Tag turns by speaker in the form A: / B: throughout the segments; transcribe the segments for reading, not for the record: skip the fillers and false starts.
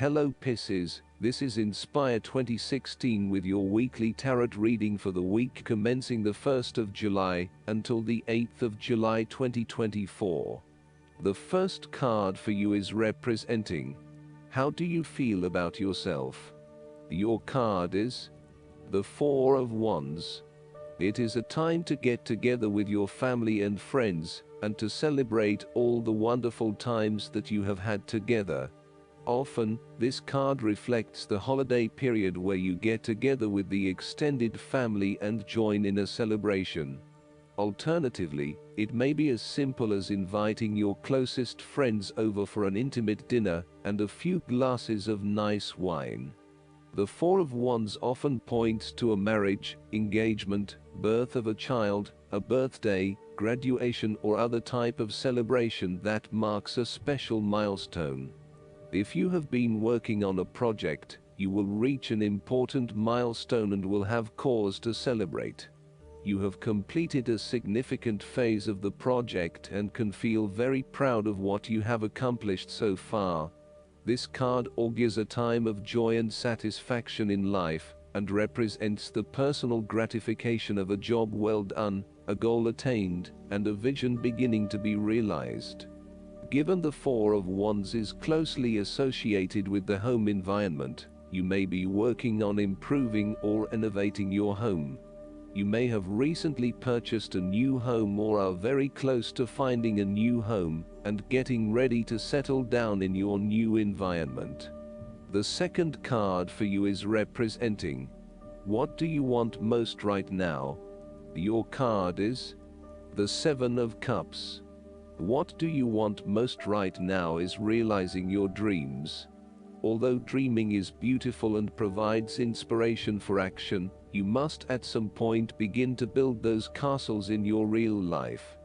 A: Hello Pisces, this is Inspire 2016 with your weekly tarot reading for the week commencing the 1st of July until the 8th of July 2024. The first card for you is representing, how do you feel about yourself? Your card is the Four of Wands. It is a time to get together with your family and friends, and to celebrate all the wonderful times that you have had together. Often, this card reflects the holiday period where you get together with the extended family and join in a celebration. Alternatively, it may be as simple as inviting your closest friends over for an intimate dinner and a few glasses of nice wine. The Four of Wands often points to a marriage, engagement, birth of a child, a birthday, graduation or other type of celebration that marks a special milestone. If you have been working on a project, you will reach an important milestone and will have cause to celebrate. You have completed a significant phase of the project and can feel very proud of what you have accomplished so far. This card augurs a time of joy and satisfaction in life, and represents the personal gratification of a job well done, a goal attained, and a vision beginning to be realized. Given the Four of Wands is closely associated with the home environment, you may be working on improving or innovating your home. You may have recently purchased a new home or are very close to finding a new home and getting ready to settle down in your new environment. The second card for you is representing, what do you want most right now? Your card is the Seven of Cups. What do you want most right now is realizing your dreams. Although dreaming is beautiful and provides inspiration for action, you must at some point begin to build those castles in your real life.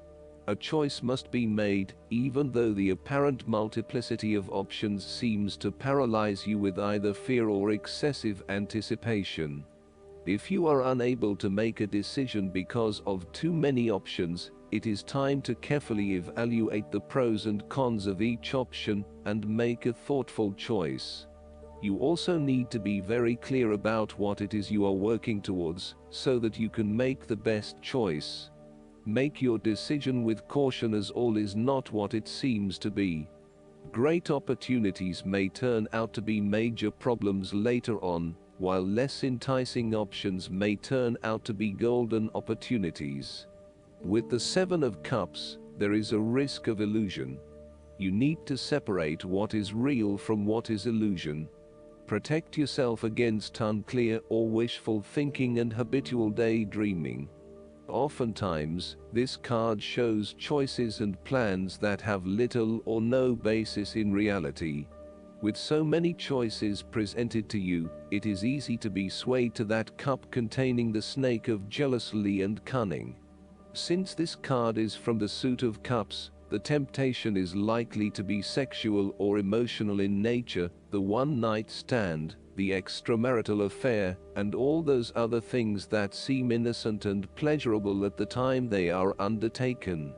A: A choice must be made, even though the apparent multiplicity of options seems to paralyze you with either fear or excessive anticipation. If you are unable to make a decision because of too many options, it is time to carefully evaluate the pros and cons of each option and make a thoughtful choice. You also need to be very clear about what it is you are working towards, so that you can make the best choice. Make your decision with caution, as all is not what it seems to be. Great opportunities may turn out to be major problems later on, while less enticing options may turn out to be golden opportunities. With the Seven of Cups, there is a risk of illusion. You need to separate what is real from what is illusion. Protect yourself against unclear or wishful thinking and habitual daydreaming. Oftentimes, this card shows choices and plans that have little or no basis in reality. With so many choices presented to you, it is easy to be swayed to that cup containing the snake of jealousy and cunning. Since this card is from the suit of cups, the temptation is likely to be sexual or emotional in nature, the one-night stand, the extramarital affair, and all those other things that seem innocent and pleasurable at the time they are undertaken.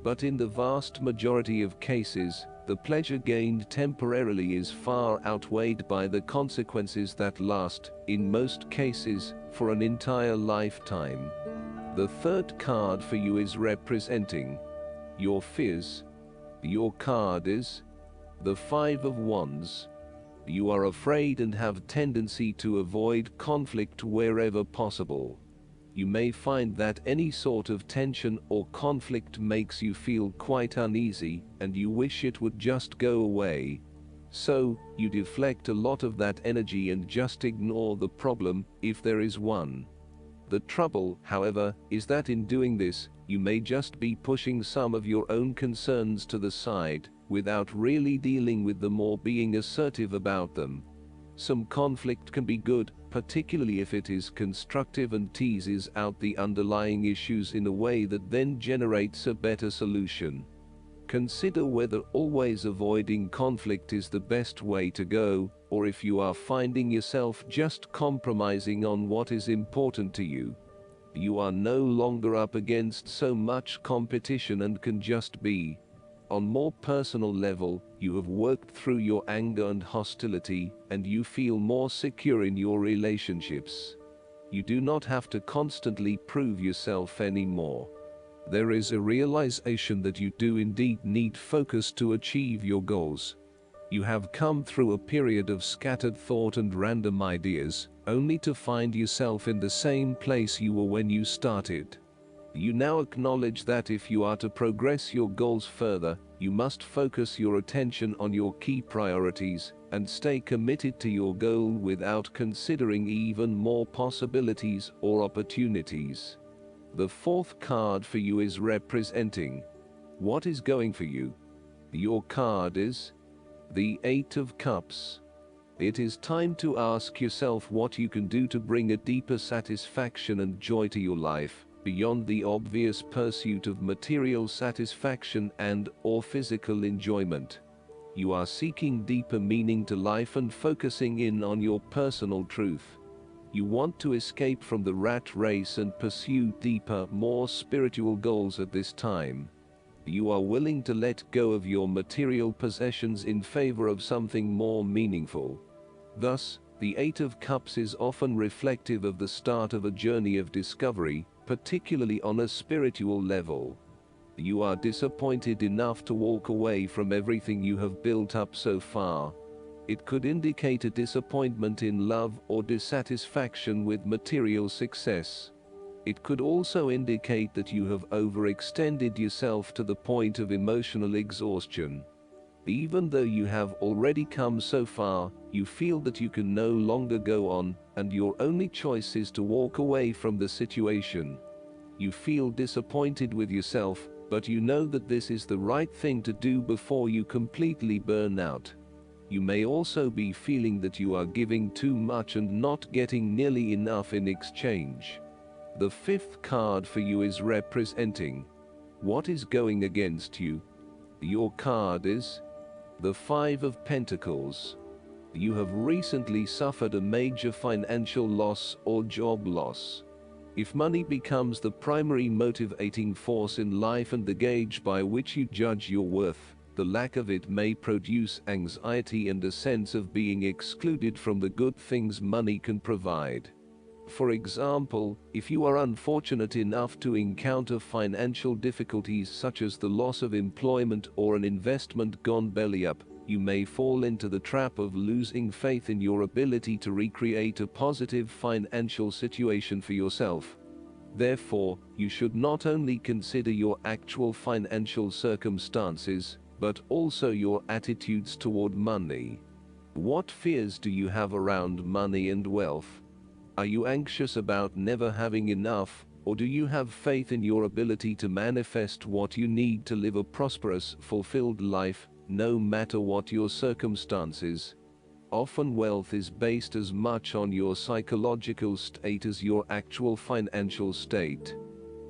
A: But in the vast majority of cases, the pleasure gained temporarily is far outweighed by the consequences that last, in most cases, for an entire lifetime. The third card for you is representing your fears. Your card is the Five of Wands. You are afraid and have a tendency to avoid conflict wherever possible. You may find that any sort of tension or conflict makes you feel quite uneasy, and you wish it would just go away. So, you deflect a lot of that energy and just ignore the problem, if there is one. The trouble, however, is that in doing this, you may just be pushing some of your own concerns to the side, without really dealing with them or being assertive about them. Some conflict can be good, particularly if it is constructive and teases out the underlying issues in a way that then generates a better solution. Consider whether always avoiding conflict is the best way to go, or if you are finding yourself just compromising on what is important to you. You are no longer up against so much competition and can just be. On more personal level, you have worked through your anger and hostility, and you feel more secure in your relationships. You do not have to constantly prove yourself anymore. There is a realization that you do indeed need focus to achieve your goals. You have come through a period of scattered thought and random ideas, only to find yourself in the same place you were when you started. You now acknowledge that if you are to progress your goals further, you must focus your attention on your key priorities and stay committed to your goal without considering even more possibilities or opportunities. The fourth card for you is representing what is going for you. Your card is the Eight of Cups. It is time to ask yourself what you can do to bring a deeper satisfaction and joy to your life, beyond the obvious pursuit of material satisfaction and/or physical enjoyment. You are seeking deeper meaning to life and focusing in on your personal truth. You want to escape from the rat race and pursue deeper, more spiritual goals at this time. You are willing to let go of your material possessions in favor of something more meaningful. Thus, the Eight of Cups is often reflective of the start of a journey of discovery, particularly on a spiritual level. You are disappointed enough to walk away from everything you have built up so far. It could indicate a disappointment in love or dissatisfaction with material success. It could also indicate that you have overextended yourself to the point of emotional exhaustion. Even though you have already come so far, you feel that you can no longer go on, and your only choice is to walk away from the situation. You feel disappointed with yourself, but you know that this is the right thing to do before you completely burn out. You may also be feeling that you are giving too much and not getting nearly enough in exchange. The fifth card for you is representing what is going against you. Your card is the Five of Pentacles. You have recently suffered a major financial loss or job loss. If money becomes the primary motivating force in life and the gauge by which you judge your worth, the lack of it may produce anxiety and a sense of being excluded from the good things money can provide. For example, if you are unfortunate enough to encounter financial difficulties such as the loss of employment or an investment gone belly up, you may fall into the trap of losing faith in your ability to recreate a positive financial situation for yourself. Therefore, you should not only consider your actual financial circumstances, but also your attitudes toward money. What fears do you have around money and wealth? Are you anxious about never having enough, or do you have faith in your ability to manifest what you need to live a prosperous, fulfilled life, no matter what your circumstances? Often wealth is based as much on your psychological state as your actual financial state.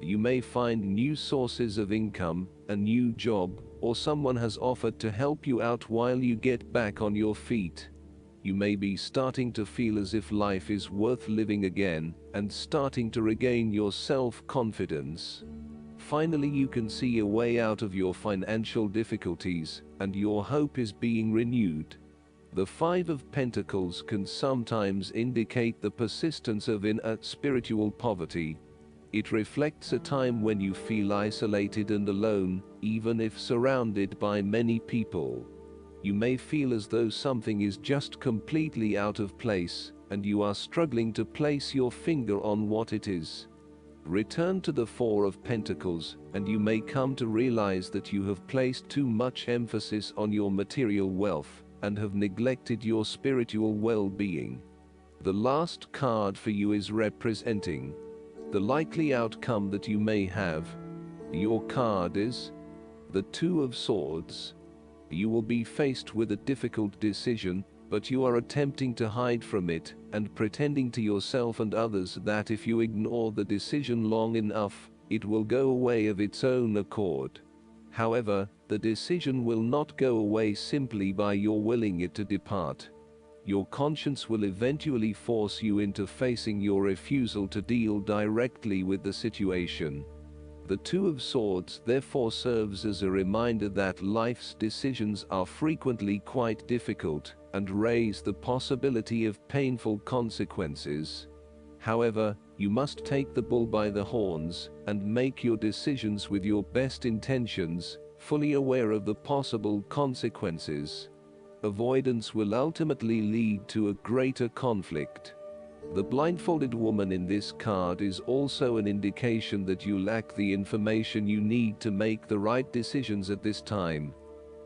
A: You may find new sources of income, a new job, or someone has offered to help you out while you get back on your feet. You may be starting to feel as if life is worth living again, and starting to regain your self-confidence. Finally, you can see a way out of your financial difficulties, and your hope is being renewed. The Five of Pentacles can sometimes indicate the persistence of inner spiritual poverty. It reflects a time when you feel isolated and alone, even if surrounded by many people. You may feel as though something is just completely out of place, and you are struggling to place your finger on what it is. Return to the Four of Pentacles, and you may come to realize that you have placed too much emphasis on your material wealth, and have neglected your spiritual well-being. The last card for you is representing the likely outcome that you may have. Your card is the Two of Swords. You will be faced with a difficult decision, but you are attempting to hide from it, and pretending to yourself and others that if you ignore the decision long enough, it will go away of its own accord. However, the decision will not go away simply by your willing it to depart. Your conscience will eventually force you into facing your refusal to deal directly with the situation. The Two of Swords therefore serves as a reminder that life's decisions are frequently quite difficult and raise the possibility of painful consequences. However, you must take the bull by the horns and make your decisions with your best intentions, fully aware of the possible consequences. Avoidance will ultimately lead to a greater conflict. The blindfolded woman in this card is also an indication that you lack the information you need to make the right decisions at this time.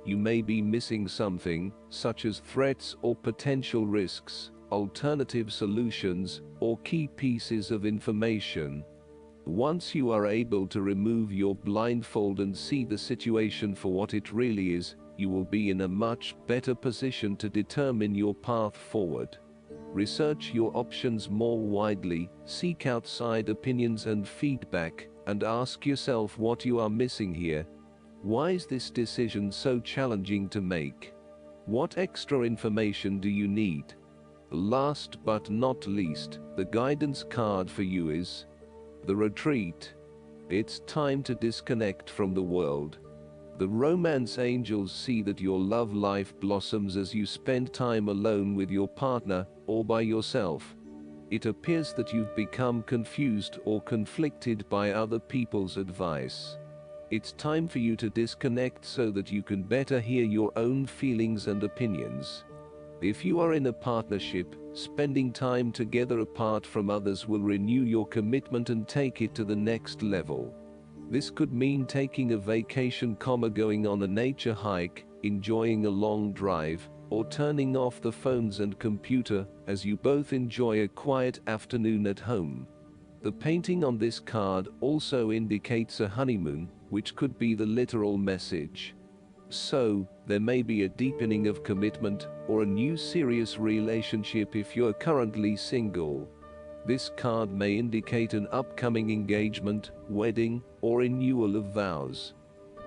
A: You may be missing something, such as threats or potential risks, alternative solutions, or key pieces of information. Once you are able to remove your blindfold and see the situation for what it really is, you will be in a much better position to determine your path forward. Research your options more widely, seek outside opinions and feedback, and ask yourself what you are missing here. Why is this decision so challenging to make? What extra information do you need? Last but not least, the guidance card for you is the Retreat. It's time to disconnect from the world. The romance angels see that your love life blossoms as you spend time alone with your partner or by yourself. It appears that you've become confused or conflicted by other people's advice. It's time for you to disconnect so that you can better hear your own feelings and opinions. If you are in a partnership, spending time together apart from others will renew your commitment and take it to the next level. This could mean taking a vacation, going on a nature hike, enjoying a long drive, or turning off the phones and computer as you both enjoy a quiet afternoon at home. The painting on this card also indicates a honeymoon, which could be the literal message. So, there may be a deepening of commitment or a new serious relationship if you're currently single. This card may indicate an upcoming engagement, wedding, or renewal of vows.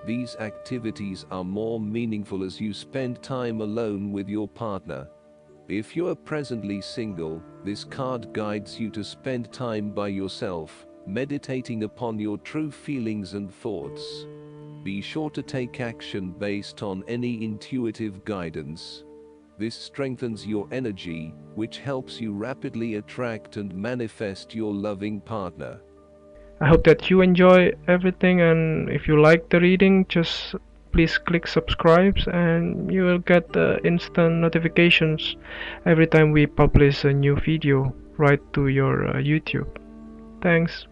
A: These activities are more meaningful as you spend time alone with your partner. If you are presently single, this card guides you to spend time by yourself, meditating upon your true feelings and thoughts. Be sure to take action based on any intuitive guidance. This strengthens your energy, which helps you rapidly attract and manifest your loving partner.
B: I hope that you enjoy everything, and if you like the reading, just please click subscribe and you will get the instant notifications every time we publish a new video right to your YouTube. Thanks.